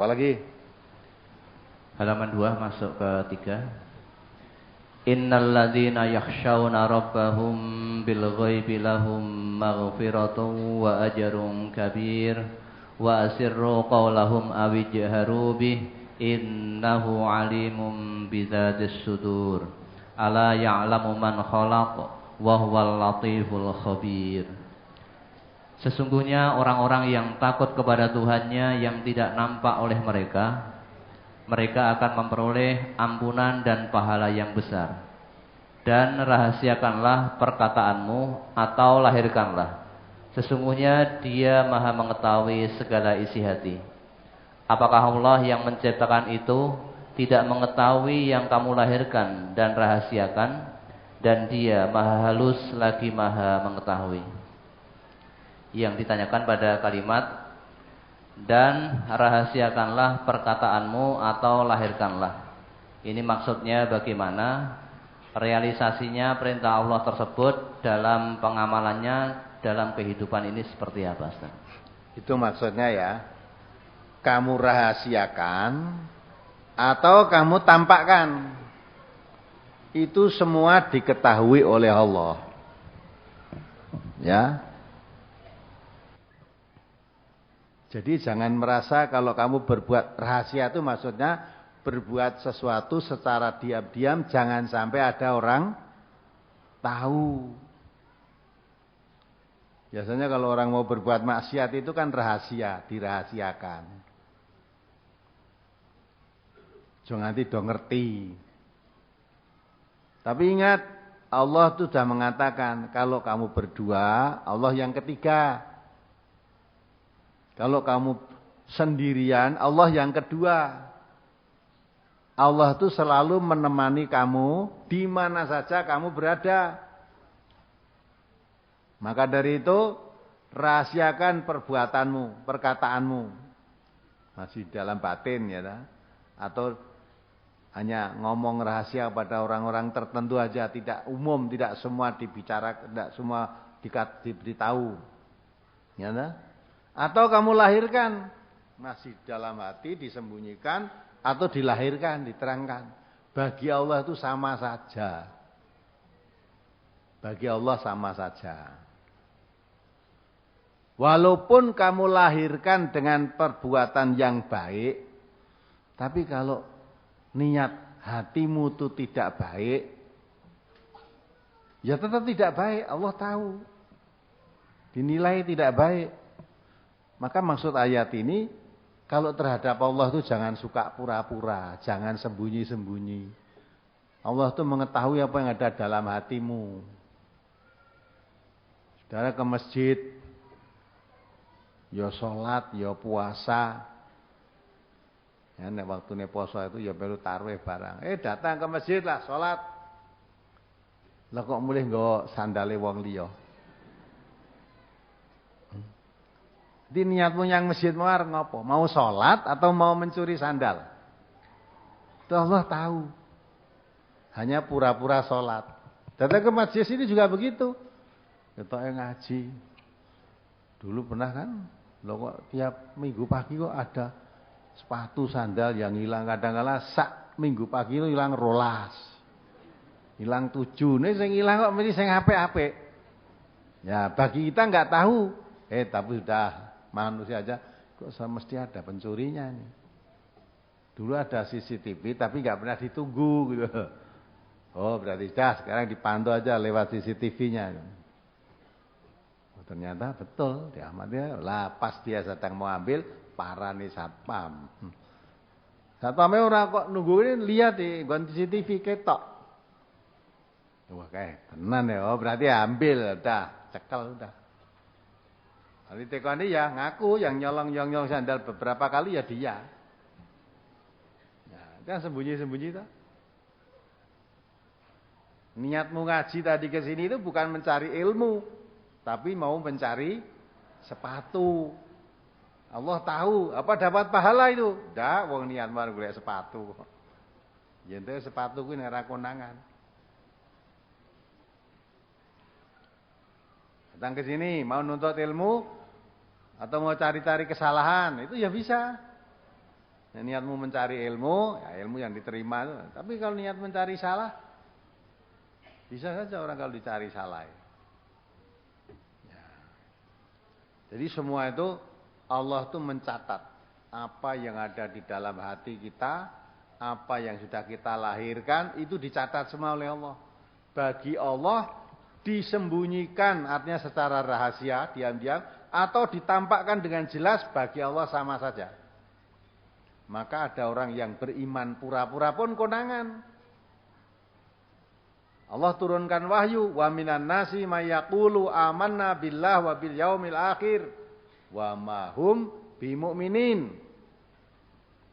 lagi? Halaman 2 masuk ke 3. Innal ladzina yakhshawna rabbahum bil ghaibi lahum maghfiratun wa ajrun kabir wa asirru qawlahum aw ijharu bih innahu alimun bidzadis sudur ala ya'lamu man khalaq wa huwal latiful khabir. Sesungguhnya orang-orang yang takut kepada Tuhannya yang tidak nampak oleh mereka, mereka akan memperoleh ampunan dan pahala yang besar. Dan rahasiakanlah perkataanmu atau lahirkanlah. Sesungguhnya Dia Maha mengetahui segala isi hati. Apakah Allah yang menciptakan itu tidak mengetahui yang kamu lahirkan dan rahasiakan? Dan Dia Maha halus lagi Maha mengetahui. Yang ditanyakan pada kalimat dan rahasiakanlah perkataanmu atau lahirkanlah. Ini maksudnya bagaimana realisasinya perintah Allah tersebut dalam pengamalannya dalam kehidupan ini seperti apa, Ustaz? Itu maksudnya ya. Kamu rahasiakan atau kamu tampakkan. Itu semua diketahui oleh Allah. Ya. Jadi jangan merasa kalau kamu berbuat rahasia itu maksudnya berbuat sesuatu secara diam-diam, jangan sampai ada orang tahu. Biasanya kalau orang mau berbuat maksiat itu kan rahasia, dirahasiakan. Jangan nanti do ngerti. Tapi ingat, Allah itu sudah mengatakan kalau kamu berdua, Allah yang ketiga. Kalau kamu sendirian, Allah yang kedua. Allah itu selalu menemani kamu di mana saja kamu berada. Maka dari itu, rahasiakan perbuatanmu, perkataanmu. Masih dalam batin ya. Atau hanya ngomong rahasia pada orang-orang tertentu aja, tidak umum, tidak semua dibicarakan, tidak semua diberitahu. Ya. Atau kamu lahirkan, masih dalam hati disembunyikan atau dilahirkan, diterangkan. Bagi Allah itu sama saja. Bagi Allah sama saja. Walaupun kamu lahirkan dengan perbuatan yang baik, tapi kalau niat hatimu itu tidak baik, ya tetap tidak baik, Allah tahu. Dinilai tidak baik. Maka maksud ayat ini, kalau terhadap Allah itu jangan suka pura-pura, jangan sembunyi-sembunyi. Allah itu mengetahui apa yang ada dalam hatimu. Saudara ke masjid, ya sholat, ya puasa. Ya, waktu puasa itu ya perlu taruh barang. Datang ke masjid lah, sholat. Lah kok mulih nggo sandale wong liya. Di niatmu yang masjid mau ngopo? Mau sholat atau mau mencuri sandal? Itu Allah tahu. Hanya pura-pura sholat. Datang ke masjid ini juga begitu. Kita ngaji. Dulu pernah kan? Loh kok tiap minggu pagi kok ada sepatu sandal yang hilang. Kadang-kadang sak minggu pagi itu hilang rolas. Hilang 7. Ini yang hilang kok mesti yang apik-apik. Ya bagi kita nggak tahu. Tapi sudah. Manusia aja kok mesti ada pencurinya nih. Dulu ada CCTV tapi nggak pernah ditunggu gitu. Oh berarti sekarang dipantau aja lewat CCTV-nya. Oh, ternyata betul diamatnya lah pas dia sedang mau ambil parani satpam. Satpamnya orang kok nungguin lihat di CCTV ketok. Wah kayak tenan ya. Oh berarti ambil udah cekel udah. Hari tekoni ya ngaku yang nyolong sandal beberapa kali ya dia. Ya, kan sembunyi-sembunyi itu. Niatmu ngaji tadi ke sini itu bukan mencari ilmu, tapi mau mencari sepatu. Allah tahu, apa dapat pahala itu? Ndak, wong niat mar golek sepatu. Yen sepatu kuwi nek ra konangan. Datang ke sini mau nuntut ilmu atau mau cari-cari kesalahan, itu ya bisa. Niatmu mencari ilmu, ya ilmu yang diterima. Tapi kalau niat mencari salah, bisa saja orang kalau dicari salah. Ya. Jadi semua itu Allah tuh mencatat apa yang ada di dalam hati kita, apa yang sudah kita lahirkan, itu dicatat semua oleh Allah. Bagi Allah disembunyikan, artinya secara rahasia, diam-diam, atau ditampakkan dengan jelas, bagi Allah sama saja. Maka ada orang yang beriman pura-pura pun konangan. Allah turunkan wahyu, wa minan nasi may yaqulu amanna billah wa bil yaumil akhir wa ma hum bimumin.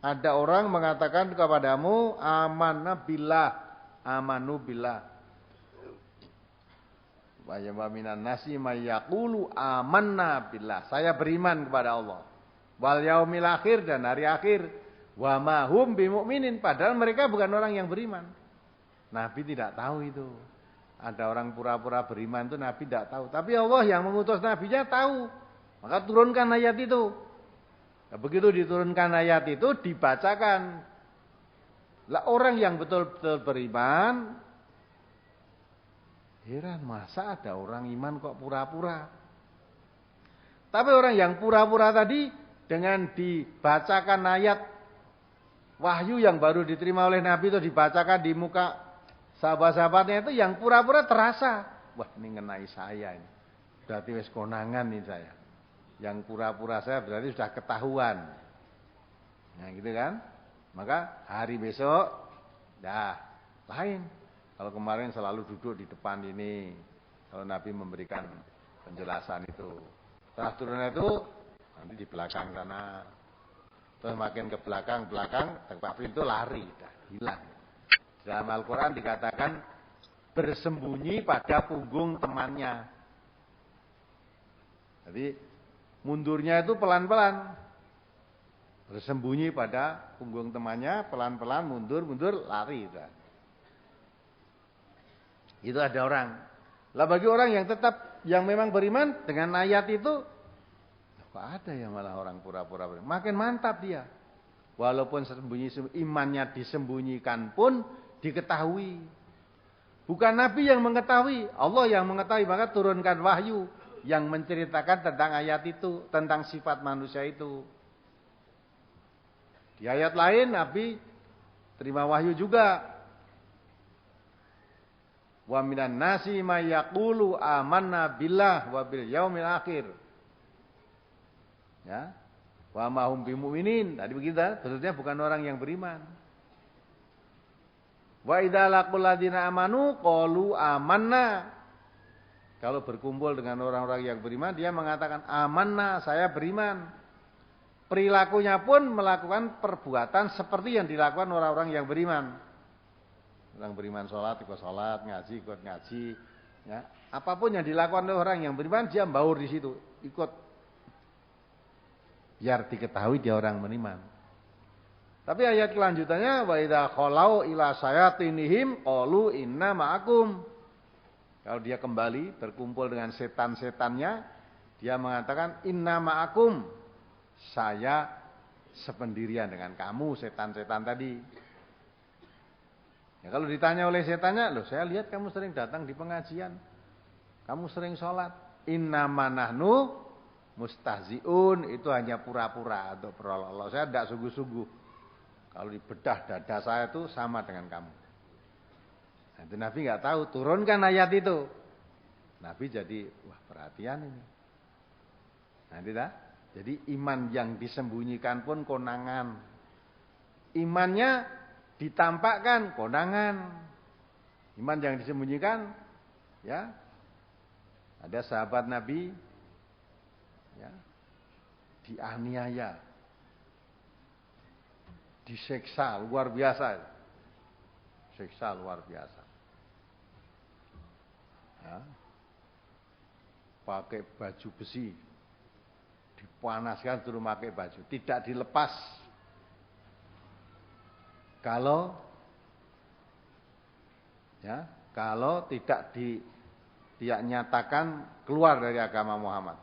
Ada orang mengatakan kepadamu amanna billah, amanu billah. Wa minan nasi may yaqulu amanna billah. Saya beriman kepada Allah. Wal yaumil akhir, dan hari akhir. Wa ma hum bimumin, padahal mereka bukan orang yang beriman. Nabi tidak tahu itu. Ada orang pura-pura beriman itu Nabi tidak tahu. Tapi Allah yang mengutus nabinya tahu. Maka turunkan ayat itu. Nah, begitu diturunkan ayat itu dibacakan. Lah orang yang betul-betul beriman, heran masa ada orang iman kok pura-pura. Tapi orang yang pura-pura tadi dengan dibacakan ayat wahyu yang baru diterima oleh Nabi itu dibacakan di muka sahabat-sahabatnya itu, yang pura-pura terasa, wah ini ngenai saya ini. Berarti wis konangan nih saya. Yang pura-pura saya berarti sudah ketahuan. Nah gitu kan. Maka hari besok dah lain. Kalau kemarin selalu duduk di depan ini, kalau Nabi memberikan penjelasan itu. Setelah turun itu nanti di belakang sana. Terus makin ke belakang, tempat pintu lari, dah hilang. Dalam Al-Quran dikatakan bersembunyi pada punggung temannya. Jadi mundurnya itu pelan-pelan. Bersembunyi pada punggung temannya, pelan-pelan mundur, lari. Dah. Itu ada orang. Lah bagi orang yang tetap, yang memang beriman dengan ayat itu, kok ada ya malah orang pura-pura beriman. Makin mantap dia. Walaupun imannya disembunyikan pun diketahui. Bukan Nabi yang mengetahui, Allah yang mengetahui. Maka turunkan wahyu yang menceritakan tentang ayat itu, tentang sifat manusia itu. Di ayat lain Nabi terima wahyu juga. Wa minan nasi may yaqulu amanna billah wa bil yaumil akhir. Ya. Wa ma hum bimumin. Tadi begitu, maksudnya bukan orang yang beriman. Wa idza laqul ladina amanu qalu amanna. Kalau berkumpul dengan orang-orang yang beriman, dia mengatakan amanna, saya beriman. Perilakunya pun melakukan perbuatan seperti yang dilakukan orang-orang yang beriman. Orang beriman sholat, ikut sholat, ngaji, ikut ngaji. Ya. Apapun yang dilakukan oleh orang yang beriman, dia membaur di situ, ikut. Biar diketahui dia orang beriman. Tapi ayat kelanjutannya, wa idza khalau ila sayatinihim qalu inna ma'akum. Kalau dia kembali berkumpul dengan setan-setannya, dia mengatakan inna ma'akum. Saya sependirian dengan kamu setan-setan tadi. Ya, kalau ditanya oleh setannya, loh saya lihat kamu sering datang di pengajian. Kamu sering sholat. Innama nahnu mustahziun, itu hanya pura-pura untuk berolok-olok. Saya tidak sungguh-sungguh. Kalau dibedah dada saya itu sama dengan kamu. Nanti Nabi nggak tahu, turunkan ayat itu. Nabi jadi, wah perhatian ini. Nanti dah. Jadi iman yang disembunyikan pun konangan. Imannya ditampakkan konangan. Iman yang disembunyikan, ya. Ada sahabat Nabi, ya, dianiaya, diseksa luar biasa, seksa luar biasa. Ya. Pakai baju besi, dipanaskan suruh pakai baju, tidak dilepas. Kalau tidak dia nyatakan keluar dari agama Muhammad.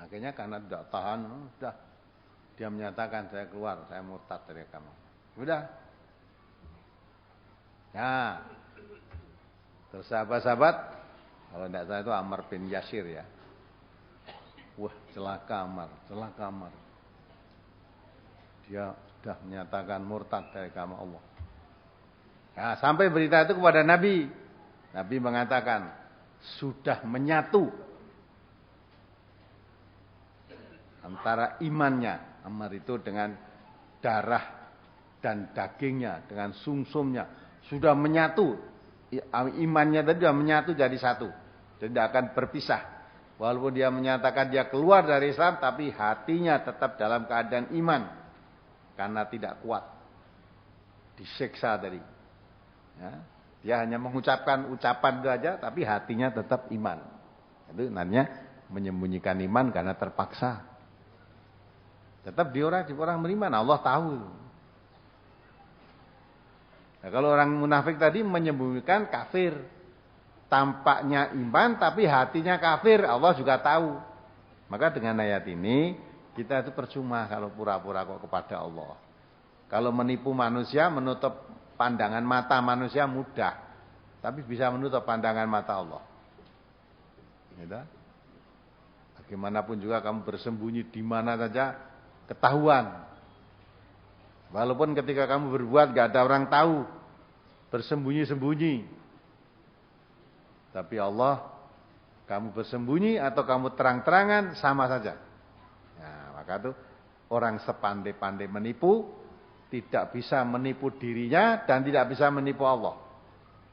Akhirnya karena tidak tahan, sudah Dia menyatakan saya keluar, saya murtad dari agama. Udah. Nah, terus sahabat-sahabat, kalau tidak salah itu Ammar bin Yasir ya. Wah, celaka Ammar. Dia sudah menyatakan murtad dari agama Allah. Nah, sampai berita itu kepada Nabi. Nabi mengatakan, sudah menyatu antara imannya, Ammar itu dengan darah dan dagingnya, dengan sumsumnya. Sudah menyatu. Imannya tadi sudah menyatu jadi satu. Tidak akan berpisah. Walaupun dia menyatakan dia keluar dari Islam, tapi hatinya tetap dalam keadaan iman. Karena tidak kuat. Disiksa tadi. Ya, dia hanya mengucapkan ucapan itu aja, tapi hatinya tetap iman. Itu namanya menyembunyikan iman karena terpaksa. Tetap dia orang beriman, Allah tahu. Nah, kalau orang munafik tadi menyembunyikan kafir. Tampaknya iman tapi hatinya kafir, Allah juga tahu. Maka dengan ayat ini kita itu percuma kalau pura-pura kok kepada Allah. Kalau menipu manusia, menutup pandangan mata manusia mudah, tapi bisa menutup pandangan mata Allah. Gitu? Bagaimanapun juga kamu bersembunyi di mana saja ketahuan. Walaupun ketika kamu berbuat gak ada orang tahu, bersembunyi-sembunyi. Tapi Allah, kamu bersembunyi atau kamu terang-terangan sama saja. Nah, maka itu orang sepandai-pandai menipu tidak bisa menipu dirinya dan tidak bisa menipu Allah.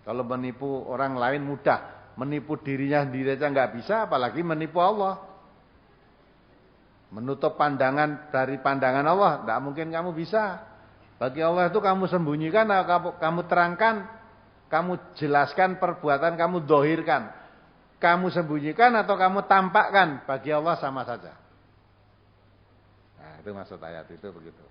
Kalau menipu orang lain mudah, menipu dirinya sendiri saja nggak bisa, apalagi menipu Allah. Menutup pandangan dari pandangan Allah, tidak mungkin kamu bisa. Bagi Allah itu kamu sembunyikan, kamu terangkan. Kamu jelaskan perbuatan, kamu dohirkan. Kamu sembunyikan atau kamu tampakkan. Bagi Allah sama saja. Nah, itu maksud ayat itu begitu.